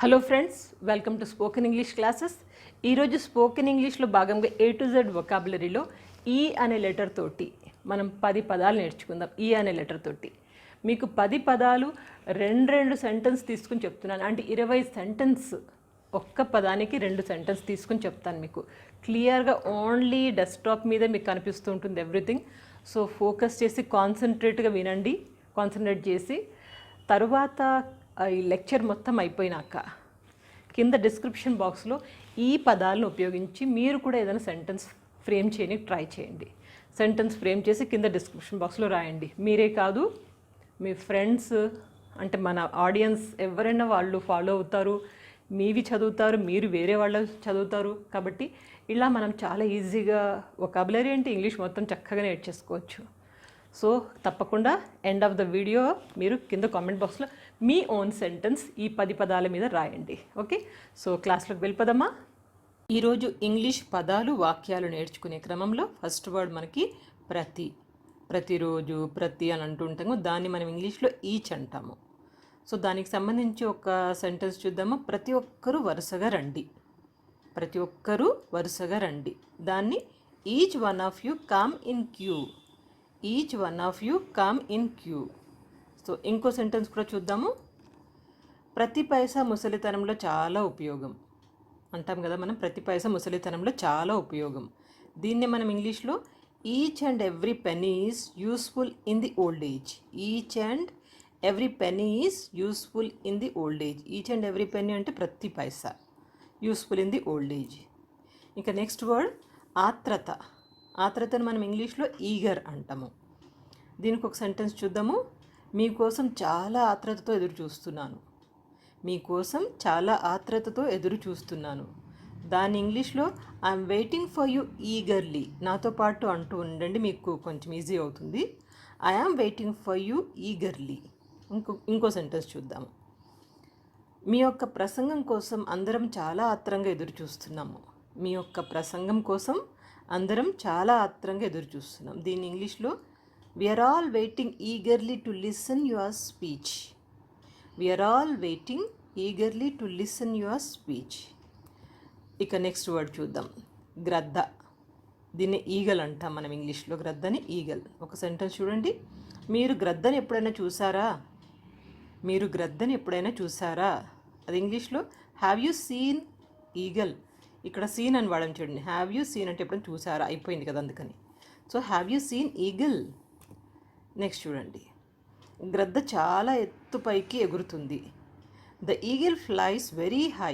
Hello friends, welcome to spoken English classes. ఈరోజు spoken ఇంగ్లీష్లో భాగంగా A to Z వొకాబులరీలో ఈ అనే లెటర్ తోటి మనం 10 పదాలు నేర్చుకుందాం. ఈ అనే లెటర్ తోటి మీకు 10 పదాలు రెండు సెంటెన్స్ తీసుకుని చెప్తున్నాను. అంటే 20 సెంటెన్స్, ఒక్క పదానికి 2 సెంటెన్స్ తీసుకుని చెప్తాను. మీకు క్లియర్గా ఓన్లీ డెస్క్టాప్ మీద మీకు కనిపిస్తూ ఉంటుంది ఎవ్రీథింగ్. సో ఫోకస్ చేసి కాన్సన్ట్రేట్గా వినండి, కాన్సన్ట్రేట్ చేసి తరువాత ఈ లెక్చర్ మొత్తం అయిపోయినాక కింద డిస్క్రిప్షన్ బాక్స్లో ఈ పదాలను ఉపయోగించి మీరు కూడా ఏదైనా సెంటెన్స్ ఫ్రేమ్ చేయడానికి ట్రై చేయండి. సెంటెన్స్ ఫ్రేమ్ చేసి కింద డిస్క్రిప్షన్ బాక్స్లో రాయండి. మీరే కాదు, మీ ఫ్రెండ్స్, అంటే మన ఆడియన్స్ ఎవరైనా వాళ్ళు ఫాలో అవుతారు, మీవి చదువుతారు, మీరు వేరే వాళ్ళు చదువుతారు. కాబట్టి ఇలా మనం చాలా ఈజీగా వొకాబులరీ అంటే ఇంగ్లీష్ మొత్తం చక్కగా నేర్చేసుకోవచ్చు. సో తప్పకుండా ఎండ్ ఆఫ్ ద వీడియో మీరు కింద కామెంట్ బాక్స్లో మీ ఓన్ సెంటెన్స్ ఈ 10 పదాల మీద రాయండి. ఓకే, సో క్లాస్లోకి వెళ్ళిపోదామా? ఈరోజు ఇంగ్లీష్ పదాలు వాక్యాలు నేర్చుకునే క్రమంలో ఫస్ట్ వర్డ్ మనకి ప్రతి. ప్రతిరోజు, ప్రతి అని అంటుంటాము. దాన్ని మనం ఇంగ్లీష్లో ఈచ్ అంటాము. సో దానికి సంబంధించి ఒక సెంటెన్స్ చూద్దాము. ప్రతి ఒక్కరూ వరుసగా రండి. ప్రతి ఒక్కరూ వరుసగా రండి. దాన్ని each one of you come in queue. Each one of you come in queue. So ఇంకో సెంటెన్స్ కూడా చూద్దాము. ప్రతి పైసా ముసలితనంలో చాలా ఉపయోగం అంటాం కదా మనం. ప్రతి పైసా ముసలితనంలో చాలా ఉపయోగం. దీన్నే మనం ఇంగ్లీష్లో each and every penny is useful in the old age. Each and every penny is useful in the old age. Each and every penny అంటే ప్రతి పైసా, useful in the old age. ఇంకా నెక్స్ట్ వర్డ్ ఆత్రత. ఆత్రతను మనం ఇంగ్లీష్లో eager అంటాము. దీనికి ఒక సెంటెన్స్ చూద్దాము. మీకోసం చాలా ఆత్రతతో ఎదురు చూస్తున్నాను. మీకోసం చాలా ఆత్రతతో ఎదురు చూస్తున్నాను. దాని ఇంగ్లీష్లో I'm waiting for you eagerly. నాతో పాటు అంటూ ఉండండి, మీకు కొంచెం ఈజీ అవుతుంది. I am waiting for you eagerly. ఇంకో సెంటెన్స్ చూద్దాము. మీ యొక్క ప్రసంగం కోసం అందరం చాలా ఆత్రంగా ఎదురు చూస్తున్నాము. మీ యొక్క ప్రసంగం కోసం అందరం చాలా ఆత్రంగా ఎదురు చూస్తున్నాం. దీని ఇంగ్లీష్లో we are all waiting eagerly to listen your speech. We are all waiting eagerly to listen your speech. ఇక నెక్స్ట్ వర్డ్ చూద్దాం. గ్రద్ద. దీన్ని ఈగల్ అంటాం మనం ఇంగ్లీష్లో. గ్రద్దని ఈగల్. ఒక సెంటెన్స్ చూడండి. మీరు గ్రద్దని ఎప్పుడైనా చూసారా? మీరు గ్రద్దని ఎప్పుడైనా చూసారా? అది ఇంగ్లీష్లో హ్యావ్ యూ సీన్ ఈగల్. ఇక్కడ సీన్ అని వాడడం చూడండి. హ్యావ్ యూ సీన్ అంటే ఎప్పుడైనా చూసారా, అయిపోయింది కదా అందుకని. So have you seen eagle. Next చూడండి. గ్రద్ద చాలా ఎత్తుపైకి ఎగురుతుంది. The eagle flies very high.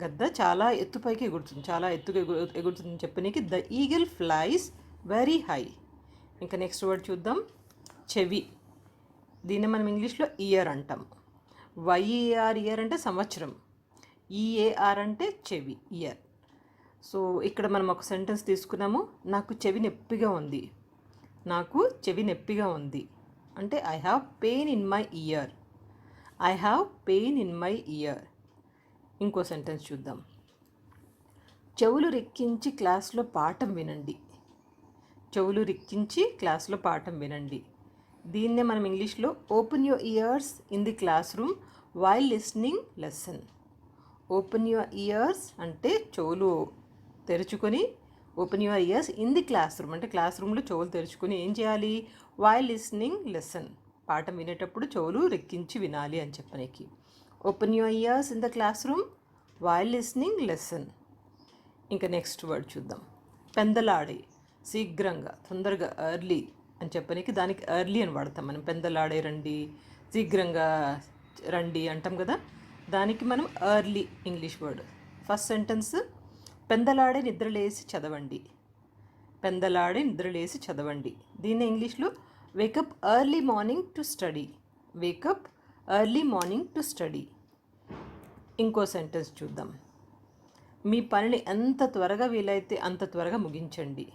గద్ద చాలా ఎత్తుపైకి ఎగురుతుంది, చాలా ఎత్తుగా ఎగురుతుంది చెప్పనీకి the eagle flies very high. ఇంకా నెక్స్ట్ వర్డ్ చూద్దాం. చెవి. దీన్ని మనం ఇంగ్లీష్లో ఇయర్ అంటాం. వైఈఆర్ ఇయర్ అంటే సంవత్సరం, ఈఏఆర్ అంటే చెవి, ఇయర్. సో ఇక్కడ మనం ఒక సెంటెన్స్ తీసుకున్నాము. నాకు చెవి నొప్పిగా ఉంది. నాకు చెవి నొప్పిగా ఉంది అంటే I have pain in my year. I have pain in my year. ఇంకో సెంటెన్స్ చూద్దాం. చెవులు రెక్కించి క్లాస్లో పాఠం వినండి. చెవులు రెక్కించి క్లాస్లో పాఠం వినండి. దీన్నే మనం ఇంగ్లీష్లో open your ears in the classroom while listening lesson. Open your ears అంటే చెవులు తెరుచుకొని, open your ears in the classroom అంటే క్లాస్ రూమ్లో చెవులు తెరుచుకొని ఏం చేయాలి? While listening lesson. పాఠం వినేటప్పుడు చెవులు రెక్కించి వినాలి అని చెప్పడానికి. Open your ears in the classroom while listening lesson. ఇంకా నెక్స్ట్ వర్డ్ చూద్దాం. పెందలాడే. శీఘ్రంగా, తొందరగా, ఎర్లీ అని చెప్పడానికి దానికి ఎర్లీ అని వాడతాం మనం. పెందలాడే రండి, శీఘ్రంగా రండి అంటాం కదా. దానికి మనం early English word. First sentence పెందలాడే నిద్రలేసి చదవండి. పెందలాడే నిద్రలేసి చదవండి. దీన్ని ఇంగ్లీష్లో wake up early morning to study. Wake up early morning to study. ఇంకో సెంటెన్స్ చూద్దాం. మీ పనిని ఎంత త్వరగా వీలైతే అంత త్వరగా ముగించండి.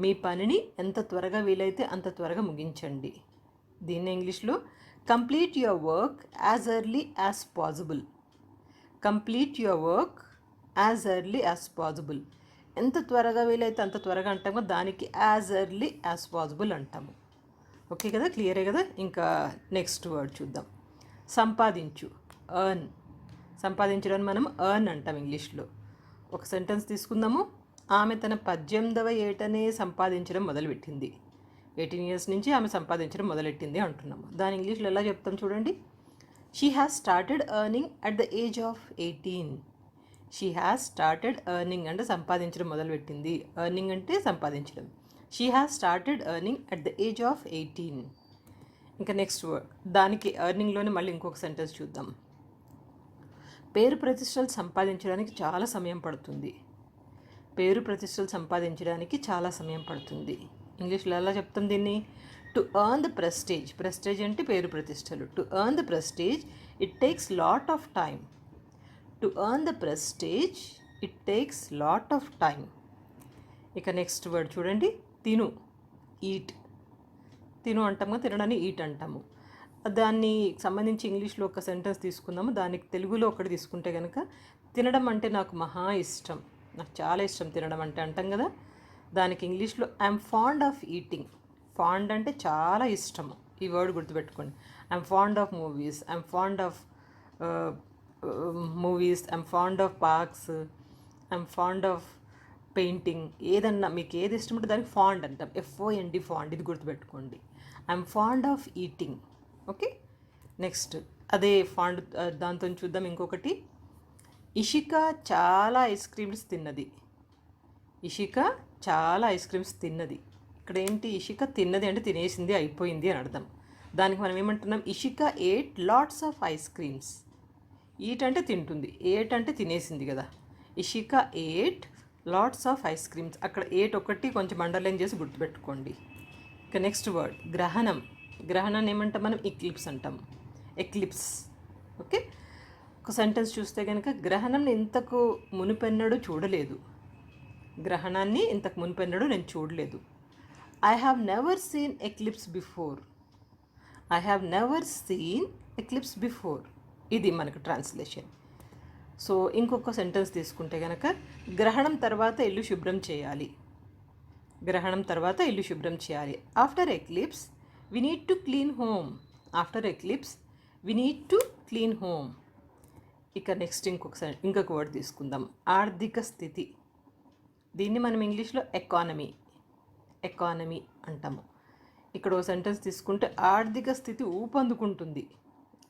మీ పనిని ఎంత త్వరగా వీలైతే అంత త్వరగా ముగించండి. దీన్ని ఇంగ్లీష్లో complete your work as early as possible. Complete your work as early as possible. ఎంత త్వరగా వీలైతే అంత త్వరగా అంటాము, దానికి యాజ్ ఎర్లీ యాజ్ పాసిబుల్ అంటాము. ఓకే కదా, క్లియరే కదా. ఇంకా నెక్స్ట్ వర్డ్ చూద్దాం. సంపాదించు. ఎర్న్. సంపాదించడం మనం ఎర్న్ అంటాం ఇంగ్లీష్లో. ఒక సెంటెన్స్ తీసుకుందాము. ఆమె తన 18వ ఏటనే సంపాదించడం మొదలుపెట్టింది. 18 years నుంచి ఆమె సంపాదించడం మొదలెట్టింది అంటున్నాము. దాని ఇంగ్లీష్లో ఎలా చెప్తాం చూడండి. She has started earning at the age of 18. She has started earning అంటే సంపాదించడం మొదలుపెట్టింది. ఎర్నింగ్ అంటే సంపాదించడం. She has started earning at the age of 18. ఇంకా నెక్స్ట్ వర్డ్, దానికి ఎర్నింగ్లోనే మళ్ళీ ఇంకొక సెంటెన్స్ చూద్దాం. పేరు ప్రతిష్టలు సంపాదించడానికి చాలా సమయం పడుతుంది. పేరు ప్రతిష్టలు సంపాదించడానికి చాలా సమయం పడుతుంది. ఇంగ్లీష్లో ఎలా చెప్తాం దీన్ని? To earn the prestige. Prestige అంటే పేరు ప్రతిష్టలు. To earn the prestige it takes lot of time. To earn the prestige it takes lot of time. ఇక నెక్స్ట్ వర్డ్ చూడండి. తిను. ఈట్. తిను అంటాము, తినడాన్ని ఈట్ అంటాము. దాన్ని సంబంధించి ఇంగ్లీష్లో ఒక సెంటెన్స్ తీసుకుందాము. దానికి తెలుగులో ఒకటి తీసుకుంటే కనుక, తినడం అంటే నాకు మహా ఇష్టం, నాకు చాలా ఇష్టం తినడం అంటే అంటాం కదా. దానికి ఇంగ్లీష్లో I'm fond of eating. Fond అంటే చాలా ఇష్టము. ఈ వర్డ్ గుర్తుపెట్టుకోండి. I'm fond of movies, I'm fond of movies, I'm fond of parks, I'm fond of painting. ఏదన్నా మీకు ఏది ఇష్టం ఉంటే దానికి ఫాండ్ అంటాం. FOND fond. ఇది గుర్తుపెట్టుకోండి. I'm fond of eating. Okay. Next అదే ఫాండ్ దాంతో చూద్దాం ఇంకొకటి. ఇషిక చాలా ఐస్ క్రీమ్స్ తిన్నది. ఇషిక చాలా ఐస్ క్రీమ్స్ తిన్నది. ఇక్కడ ఏంటి? ఇషిక తిన్నది అంటే తినేసింది, అయిపోయింది అని అర్థం. దానికి మనం ఏమంటున్నాం? Ishika ate lots of ice creams. Eat అంటే తింటుంది, ఏట్ అంటే తినేసింది కదా. Ishika ate lots of ice creams. అక్కడ ఏట్ ఒకటి కొంచెం అండర్లైన్ చేసి గుర్తుపెట్టుకోండి. ఇక నెక్స్ట్ వర్డ్ గ్రహణం. గ్రహణాన్ని ఏమంటాం మనం? ఎక్లిప్స్ అంటాం. ఎక్లిప్స్. ఓకే. ఒక సెంటెన్స్ చూస్తే కనుక, గ్రహణం ఇంతకు మునుపెన్నడూ చూడలేదు. గ్రహణాన్ని ఇంతకు మునుపెన్నడూ నేను చూడలేదు. I have never seen eclipse before. I have never seen eclipse before. ఇది మనకు ట్రాన్స్లేషన్. సో ఇంకొక సెంటెన్స్ తీసుకుంటే కనుక, గ్రహణం తర్వాత ఇల్లు శుభ్రం చేయాలి. గ్రహణం తర్వాత ఇల్లు శుభ్రం చేయాలి. After eclipse we need to clean home. After eclipse we need to clean home. ఇక నెక్స్ట్ ఇంకొక వర్డ్ తీసుకుందాం. ఆర్థిక స్థితి. దీన్ని మనం ఇంగ్లీష్లో ఎకానమీ అంటాము. ఇక్కడ ఓ సెంటెన్స్ తీసుకుంటే, ఆర్థిక స్థితి ఊపందుకుంటుంది,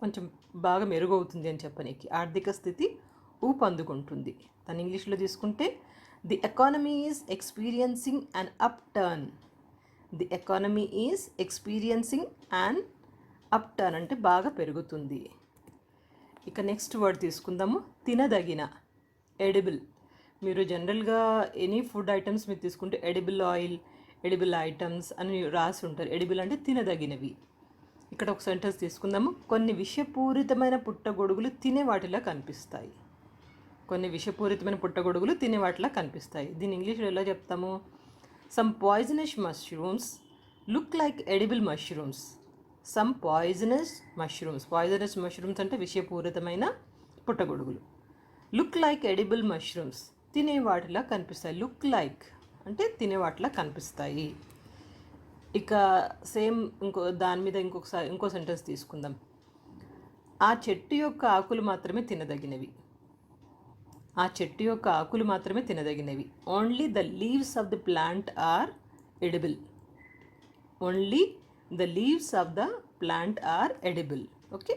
కొంచెం బాగా మెరుగవుతుంది అని చెప్పనీకి. ఆర్థిక స్థితి ఊపందుకుంటుంది. దాన్ని ఇంగ్లీష్లో తీసుకుంటే, the economy is experiencing an up turn. The economy is experiencing an up turn అంటే బాగా పెరుగుతుంది. ఇక నెక్స్ట్ వర్డ్ తీసుకుందాము. తినదగిన. ఎడిబుల్. మీరు జనరల్గా ఎనీ ఫుడ్ ఐటమ్స్ మీరు తీసుకుంటే ఎడిబుల్ ఆయిల్, ఎడిబుల్ ఐటమ్స్ అని రాసి ఉంటారు. ఎడిబుల్ అంటే తినదగినవి. ఇక్కడ ఒక సెంటెన్స్ తీసుకుందాము. కొన్ని విషపూరితమైన పుట్టగొడుగులు తినేవాటిలా కనిపిస్తాయి. కొన్ని విషపూరితమైన పుట్టగొడుగులు తినేవాటిలా కనిపిస్తాయి. దీన్ని ఇంగ్లీష్లో ఎలా చెప్తాము? Some poisonous mushrooms look like edible mushrooms. Some poisonous mushrooms. Poisonous mushrooms అంటే విషపూరితమైన పుట్టగొడుగులు. Look like edible mushrooms. తినేవాటిలా కనిపిస్తాయి. లుక్ లైక్ అంటే తినేవాటిలా కనిపిస్తాయి. ఇక సేమ్ దాని మీద ఇంకో సెంటెన్స్ తీసుకుందాం. ఆ చెట్టు యొక్క ఆకులు మాత్రమే తినదగినవి. ఆ చెట్టు యొక్క ఆకులు మాత్రమే తినదగినవి. Only the leaves of the plant are edible. Only the leaves of the plant are edible. Okay.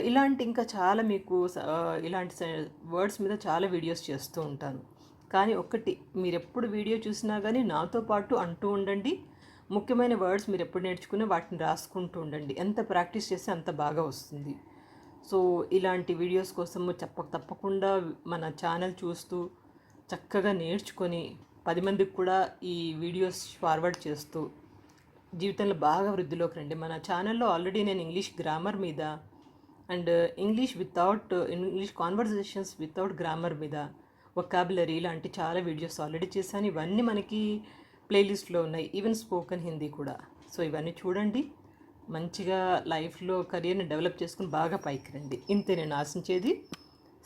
ఇలాంటి ఇంకా చాలా మీకు ఇలాంటి వర్డ్స్ మీద చాలా వీడియోస్ చేస్తూ ఉంటాను. కానీ ఒకటి, మీరు ఎప్పుడు వీడియో చూసినా కానీ నాతో పాటు అంటూ ఉండండి. ముఖ్యమైన వర్డ్స్ మీరు ఎప్పుడు నేర్చుకుని వాటిని రాసుకుంటూ ఉండండి. ఎంత ప్రాక్టీస్ చేస్తే అంత బాగా వస్తుంది. సో ఇలాంటి వీడియోస్ కోసము తప్పకుండా మన ఛానల్ చూస్తూ చక్కగా నేర్చుకొని 10 మందికి కూడా ఈ వీడియోస్ ఫార్వర్డ్ చేస్తూ జీవితంలో బాగా వృద్ధిలోకి రండి. మన ఛానల్లో ఆల్రెడీ నేను ఇంగ్లీష్ గ్రామర్ మీద and English conversations without grammar మీద, వొకాబులరీ ఇలాంటి చాలా వీడియోస్ ఆల్రెడీ చేశాను. ఇవన్నీ మనకి ప్లేలిస్ట్లో ఉన్నాయి. ఈవెన్ స్పోకెన్ హిందీ కూడా. సో ఇవన్నీ చూడండి. మంచిగా లైఫ్లో కెరియర్ని డెవలప్ చేసుకుని బాగా పైకి రండి. ఇంతే నేను ఆశించేది.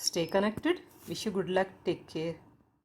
Stay connected. Wish you good luck. Take care.